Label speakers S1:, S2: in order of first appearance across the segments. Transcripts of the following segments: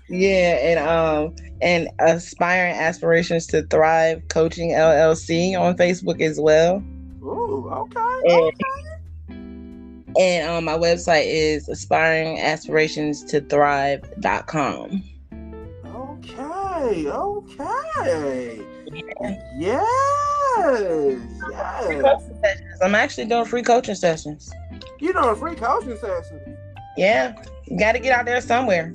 S1: Yeah, and Aspiring Aspirations to Thrive Coaching LLC on Facebook as well.
S2: Ooh, okay,
S1: And,
S2: okay.
S1: my website is aspiringaspirationstothrive.com.
S2: Okay, okay. Yes,
S1: Free
S2: yes.
S1: coaching sessions. I'm actually doing free coaching sessions.
S2: You doing free coaching sessions?
S1: Yeah, you got to get out there somewhere.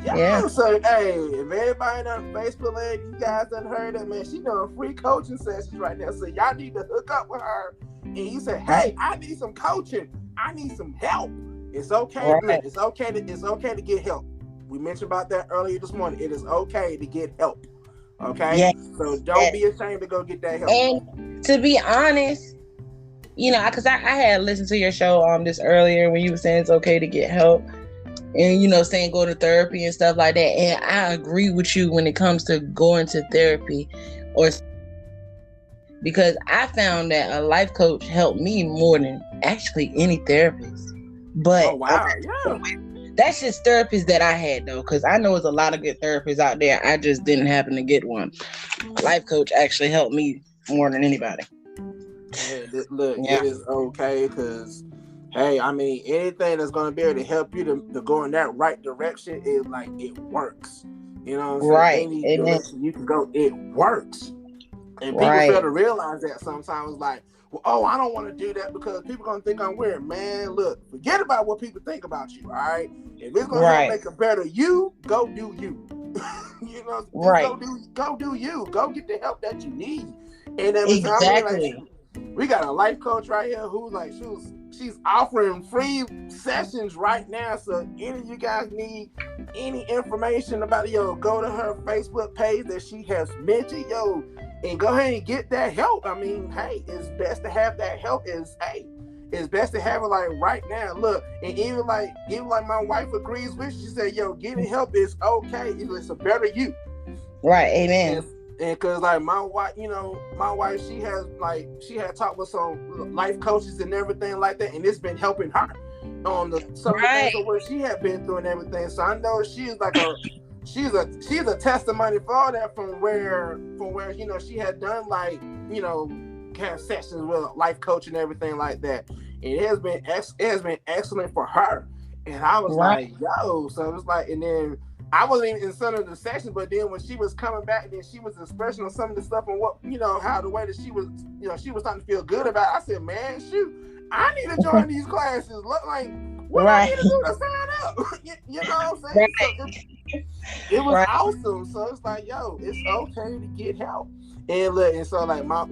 S1: Yeah,
S2: Yeah. So, hey, if everybody on Facebook land, you guys done heard that, man, she doing free coaching sessions right now. So y'all need to hook up with her. And you say, hey, I need some coaching. I need some help. It's okay. Look,
S1: right.
S2: it's okay to get help. We mentioned about that earlier this morning. It is okay to get help. Okay?
S1: Yeah.
S2: So don't be ashamed to go get that help.
S1: And to be honest, because I had listened to your show this earlier when you were saying it's okay to get help, and saying go to therapy and stuff like that. And I agree with you when it comes to going to therapy, or because I found that a life coach helped me more than actually any therapist.
S2: Oh,
S1: But
S2: wow. Yeah.
S1: that's just therapists that I had though, because I know there's a lot of good therapists out there. I just didn't happen to get one. Life coach actually helped me more than anybody.
S2: Hey, look,
S1: Yeah.
S2: it is okay because, hey, I mean, anything that's going to be able to help you to go in that right direction is like, it works. You know what I'm saying?
S1: Right.
S2: Any
S1: Amen.
S2: direction you can go, it works. And people fail
S1: Right.
S2: to realize that sometimes, like, well, oh, I don't want to do that because people going to think I'm weird. Man, look, forget about what people think about you, all right? If it's going to help
S1: Right.
S2: make a better you, go do you. You know, just
S1: Right.
S2: go do you. Go get the help that you need. And then, I mean, like,
S1: Exactly.
S2: we got a life coach right here who's like, she's offering free sessions right now. So any of you guys need any information about it, go to her Facebook page that she has mentioned, and go ahead and get that help. I mean, hey, it's best to have that help. It's best to have it like right now. Look, and even like my wife agrees with. She said, getting help is okay. It's a better you.
S1: Right. Amen.
S2: And cause like my wife, she had talked with some life coaches and everything like that, and it's been helping her on some of the things of what she had been through and everything. So I know she's like she's a testimony for all that from where she had done like kind of sessions with a life coach and everything like that. And it has been excellent for her. And I was like, yo, so it was like, and then I wasn't even in some of the sessions, but then when she was coming back, then she was expressing on some of the stuff and what, how the way that she was, she was starting to feel good about it. I said, man, shoot, I need to join these classes. Look like, what I need to do to sign up? You know what I'm saying? So it was awesome. So it's like, yo, it's okay to get help. And look, and so like my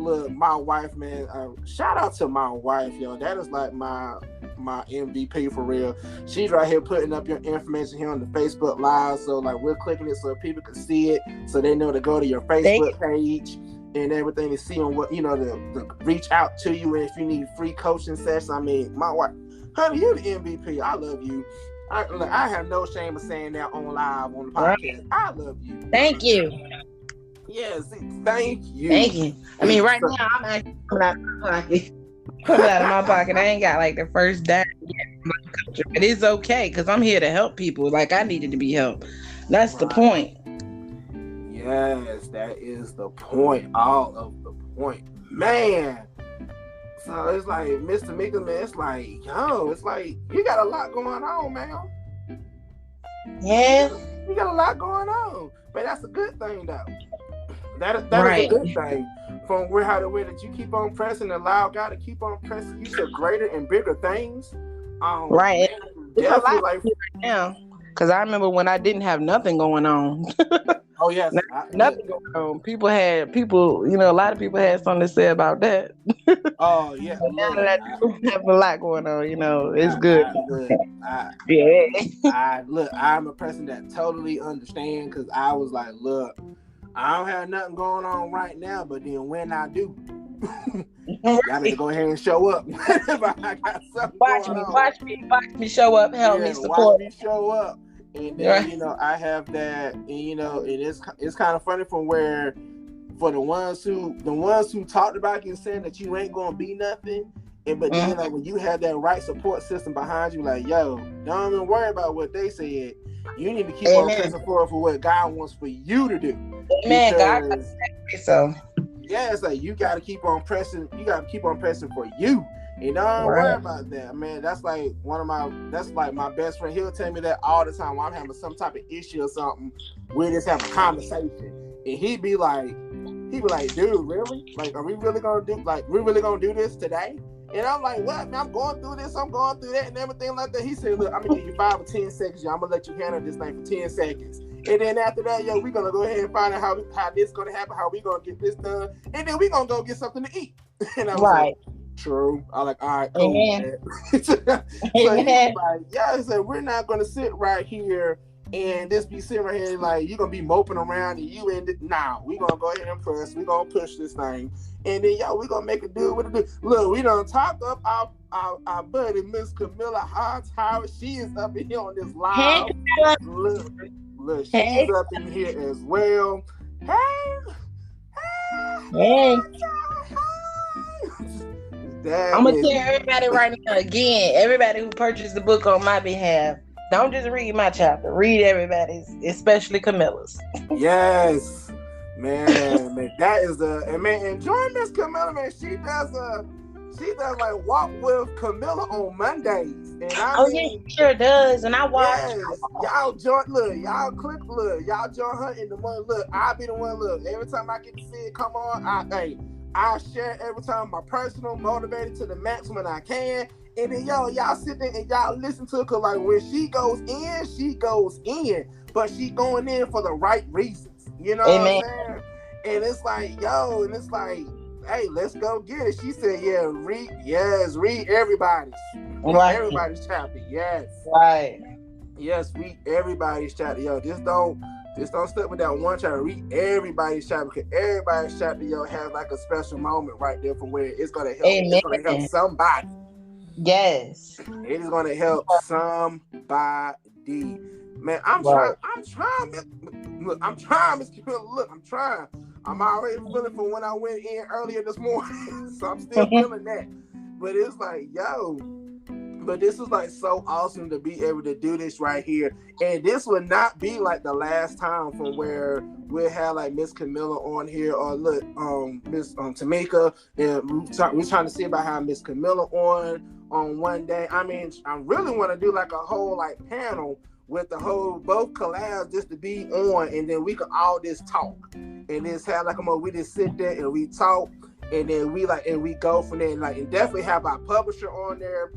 S2: wife, man, shout out to my wife, yo. That is like my MVP for real. She's right here putting up your information here on the Facebook Live. So like we're clicking it so people can see it, so they know to go to your Facebook page and everything to see on what to reach out to you. And if you need free coaching sessions, I mean, my wife, honey, you're the MVP. I love you. I have no shame of saying that on live on the podcast. I love you.
S1: Thank you.
S2: Yes, thank you.
S1: Thank you. I mean, right now I'm actually coming out of my pocket. I ain't got like the first dime yet in my country, but it's okay because I'm here to help people. Like I needed to be helped. That's the point.
S2: Yes, that is the point. All of the point, man. So it's like, Mr. Mika, man, it's like, it's like you got a lot going on, man.
S1: Yeah.
S2: You got a lot going on, but that's a good thing, though. That is a good thing. From how the way that you keep on pressing and allow God to keep on pressing you to greater and bigger things.
S1: Right. It's a lot right now. Because I remember when I didn't have nothing going on.
S2: Oh yes,
S1: nothing going on. People, a lot of people had something to say about that.
S2: Oh yeah,
S1: now that I do have a lot going on, it's good.
S2: I'm a person that totally understands because I was like, look, I don't have nothing going on right now, but then when I do, y'all better go ahead and show up. I got something
S1: watch me show up, help me support.
S2: Watch me show up. And then, I have that, and it's kind of funny from where, for the ones who talked about you saying that you ain't gonna be nothing, But then, like, when you have that right support system behind you, like, yo, don't even worry about what they said. You need to keep on pressing forward for what God wants for you to do.
S1: Amen. God, so
S2: yeah, it's like you got to keep on pressing. You got to keep on pressing for you. And don't worry about that, man. That's like my best friend. He'll tell me that all the time when I'm having some type of issue or something. We just have a conversation, and he'd be like, dude, really? Like, are we really gonna do this today? And I'm like, what? Man, I'm going through this, I'm going through that, and everything like that. He said, look, I'm gonna give you 5 or 10 seconds, yo. I'm gonna let you handle this thing for 10 seconds. And then after that, yo, we're gonna go ahead and find out how this gonna happen, how we gonna get this done, and then we're gonna go get something to eat. And I was like, true. I'm like, all right, cool. So he's like, yeah, he said, we're not gonna sit right here and just be sitting right here like you're gonna be moping around and you end it. Nah, we gonna go ahead and press. We gonna push this thing, and then we gonna make it do what it do. Look, we done talked up our buddy Miss Camilla Howard. She is up in here on this live. Look, she's up in here as well. Hey.
S1: I'm gonna tell everybody right now again. Everybody who purchased the book on my behalf. Don't just read my chapter. Read everybody's, especially Camilla's.
S2: Yes, man. That is and join Miss Camilla, man. She does like walk with Camilla on Mondays, and
S1: she sure does. And I watch.
S2: Yes, y'all join her in the morning. Look, I'll be the one. Look, every time I get to see it come on, I share every time my personal motivated to the maximum I can. And then y'all sit there and y'all listen to her, cause like when she goes in, but she going in for the right reasons. You know what I'm saying? And it's like, hey, let's go get it. She said, read everybody's. Read everybody's chapter. Yes.
S1: Right.
S2: Yes, read everybody's chapter. Yo, just don't stick with that one chapter. Read everybody's chapter, because everybody's chapter, has like a special moment right there for where it's gonna help. It's gonna help somebody.
S1: Yes.
S2: It is going to help somebody. Man, I'm trying. Look, I'm trying, Miss Camilla. Look, I'm trying. I'm already feeling for when I went in earlier this morning. So I'm still feeling that. But it's like, but this is like so awesome to be able to do this right here. And this would not be like the last time from where we'll have like Miss Camilla on here, or look, Miss Tamika. And we're trying to see about how Miss Camilla on one day. I mean, I really want to do like a whole like panel with the whole both collabs just to be on, and then we can all just talk and just have like we just sit there and we talk, and then we go from there, and definitely have our publisher on there,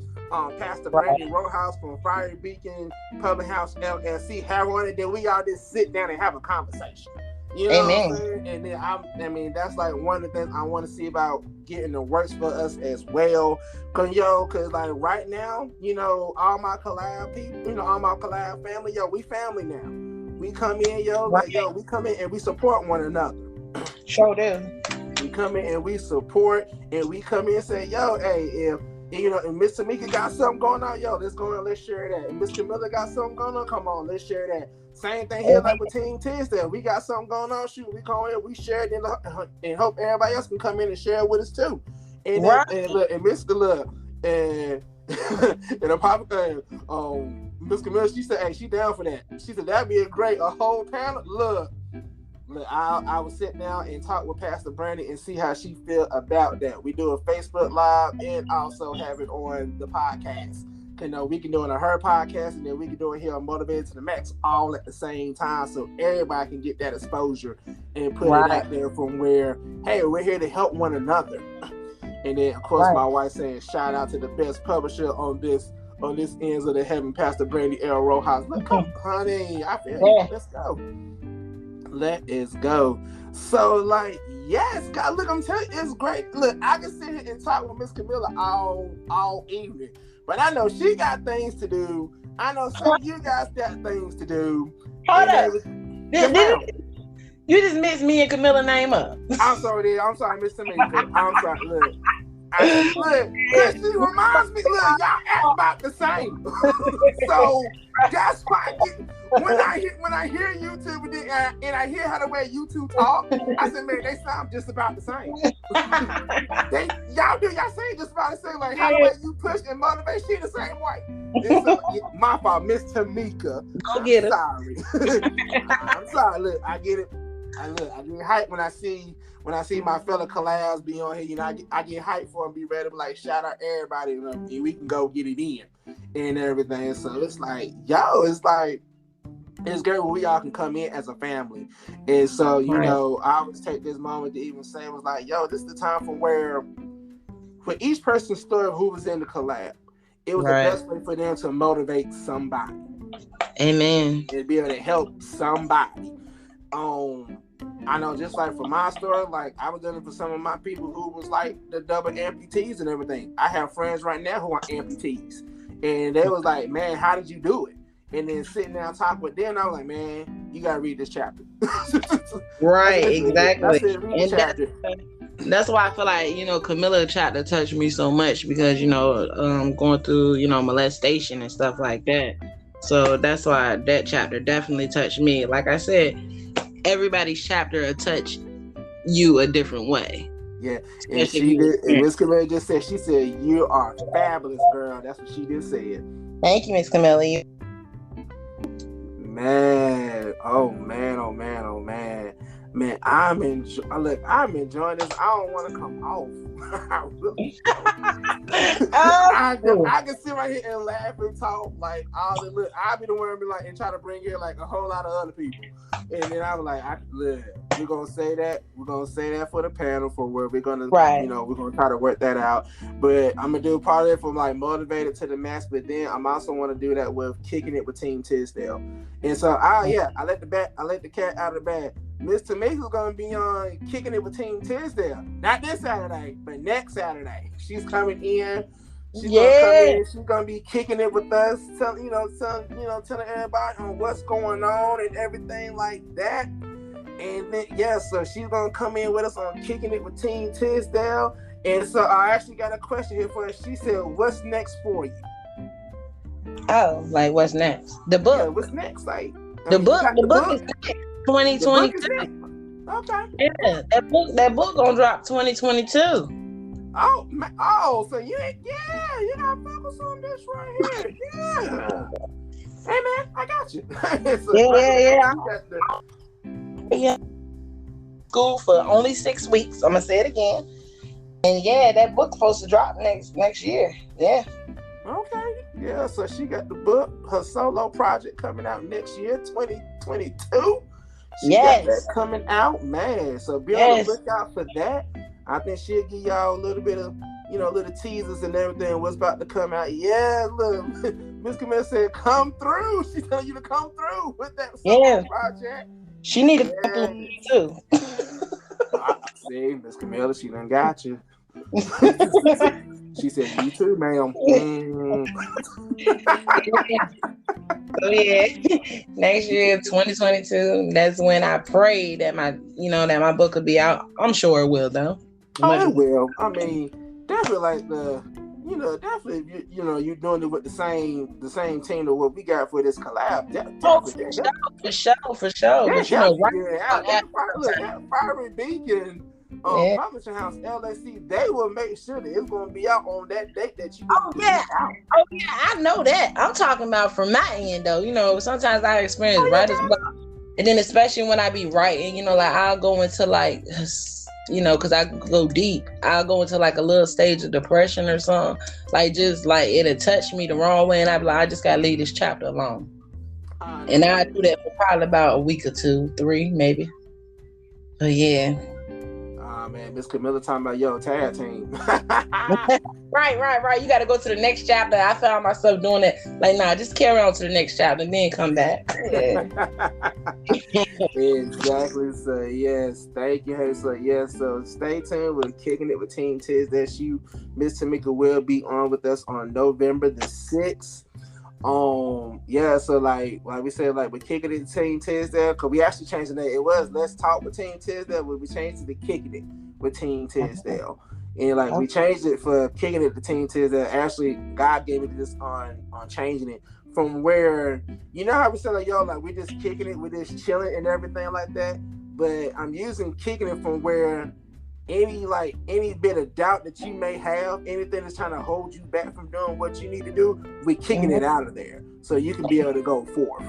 S2: Pastor Brandon Rojas from Fiery Beacon Public House LLC, have on it. Then we all just sit down and have a conversation. You know what I'm saying? And then that's like one of the things I want to see about getting the works for us as well. Cause like right now, all my collab people, all my collab family, we family now. We come in, we come in and we support one another.
S1: Sure do.
S2: We come in and we support, and we come in and say, hey, if Miss Tamika got something going on, let's go and let's share that. And Miss Camilla got something going on, come on, let's share that. Same thing here, like with Team Tisdale. We got something going on, shoot, we come in, we share it, and hope everybody else can come in and share it with us too. And Mr. Love, and the Papa, Miss Camilla, she said, hey, she down for that. She said that'd be a whole panel. Look, I will sit down and talk with Pastor Brandon and see how she feel about that. We do a Facebook Live and also have it on the podcast. We can do it on her podcast, and then we can do it here on Motivated to the Max all at the same time, so everybody can get that exposure and put it out there from where, hey, we're here to help one another. And then, of course, my wife saying, shout out to the best publisher on this ends of the heaven, Pastor Brandy L. Rojas. Look, honey, I feel you. Let's go. Let us go. So, yes, God, look, I'm telling you, it's great. Look, I can sit here and talk with Miss Camilla all evening. But I know she got things to do. I know some of you guys got things to do.
S1: Hold up. You just mixed me and Camilla name up.
S2: I'm sorry, Miss Tamika. I'm sorry. Look, Cause she reminds me, look, y'all act about the same. So that's why when I hear YouTube and I hear how the way YouTube talk, I said, man, they sound just about the same. y'all say just about the same. Like how the way you push and motivate, she the same way. My fault, Miss Tamika.
S1: Go get her.
S2: Sorry. I'm sorry. Look, I get it. I get hyped when I see my fellow collabs be on here. You know, I get hyped for them, be ready to like shout out everybody, you know, and we can go get it in and everything. So it's like, it's great when we all can come in as a family. And so, you know, I always take this moment to even say, was like, this is the time from where for each person's story of who was in the collab, it was the best way for them to motivate somebody.
S1: Amen.
S2: And be able to help somebody. I know, just like for my story, like I was doing it for some of my people who was like the double amputees and everything. I have friends right now who are amputees, and they was like, "Man, how did you do it?" And then sitting down talking with them, I was like, "Man, you gotta read this chapter."
S1: Right, exactly.
S2: Read the chapter.
S1: That's why I feel like, you know, Camilla chapter touched me so much because, you know, going through, you know, molestation and stuff like that. So that's why that chapter definitely touched me. Like I said, everybody's chapter will touch you a different way.
S2: Yeah, and she did. And Miss Camilla just said, she said, "You are fabulous, girl." That's what she just said.
S1: Thank you, Miss Camilla.
S2: Man, oh man. Man, I'm enjoying this. I don't want to come off. I really don't. I can sit right here and laugh and talk like all the look. I'll be the one to be like and try to bring in like a whole lot of other people, and then I was like, we're gonna say that. We're gonna say that for the panel for where we're gonna, you know, we're gonna try to work that out. But I'm gonna do part of it from like motivated to the max. But then I'm also want to do that with kicking it with Team Tisdale. And so I let the cat out of the bag. Miss Tamika's gonna be on Kicking It with Team Tisdale. Not this Saturday, but next Saturday. She's coming in. She's gonna come in. She's gonna be kicking it with us, telling everybody on what's going on and everything like that. And then so she's gonna come in with us on Kicking It with Team Tisdale. And so I actually got a question here for her. She said, "What's next for you?"
S1: Oh, like what's next? The book.
S2: Yeah, what's next? Like
S1: the book is next. 2022.
S2: Okay.
S1: Yeah, that book gonna drop 2022.
S2: So you gotta focus on this right here. Yeah. Hey man, I got you.
S1: Yeah. School for only 6 weeks. I'm gonna say it again. And that book's supposed to drop next year. Yeah.
S2: Okay. Yeah, so she got the book, her solo project coming out next year, 2022. She got that coming out, man. So be on the lookout for that. I think she'll give y'all a little bit of, little teasers and everything. What's about to come out? Yeah, look, Miss Camille said, "Come through." She's telling you to come through with that solo project.
S1: She need to come through too.
S2: See, Miss Camilla, she done got you. She said, "You too, ma'am."
S1: So next year, 2022, that's when I pray that my book will be out. I'm sure it will, though.
S2: It will. I mean, definitely like definitely you're doing it with the same team of what we got for this collab. For sure. That Fiery Beacon Publishing House LSC, they will make sure that it's going to be out on that date that you.
S1: I know that. I'm talking about from my end though. Sometimes I experience writer's block, and then especially when I be writing, like I'll go into like, because I go deep. I'll go into like a little stage of depression or something. Like just like it'll touch me the wrong way, and I be like, I just gotta leave this chapter alone. And I do that for probably about a week or 2, 3, maybe. But yeah.
S2: Man, Miss Camilla talking about tag team.
S1: Right. You got to go to the next chapter. I found myself doing it. Like, nah, just carry on to the next chapter and then come back. Yeah.
S2: Exactly. So yes, thank you. Hey, so stay tuned. We're Kicking It with Team Tiz. That's you. Miss Tamika will be on with us on November the 6th. So like we said, like we're Kicking It with Team Tisdale, because we actually changed the name. It was Let's Talk with Team Tisdale, but we changed it to Kicking It with Team Tisdale. And like we changed it for kicking it to Teen Tips. That actually God gave it this on changing it from where, you know how we said like, yo, like we just kicking it, we just chilling and everything like that. But I'm using kicking it from where any bit of doubt that you may have, anything that's trying to hold you back from doing what you need to do, we kicking it out of there so you can be able to go forth.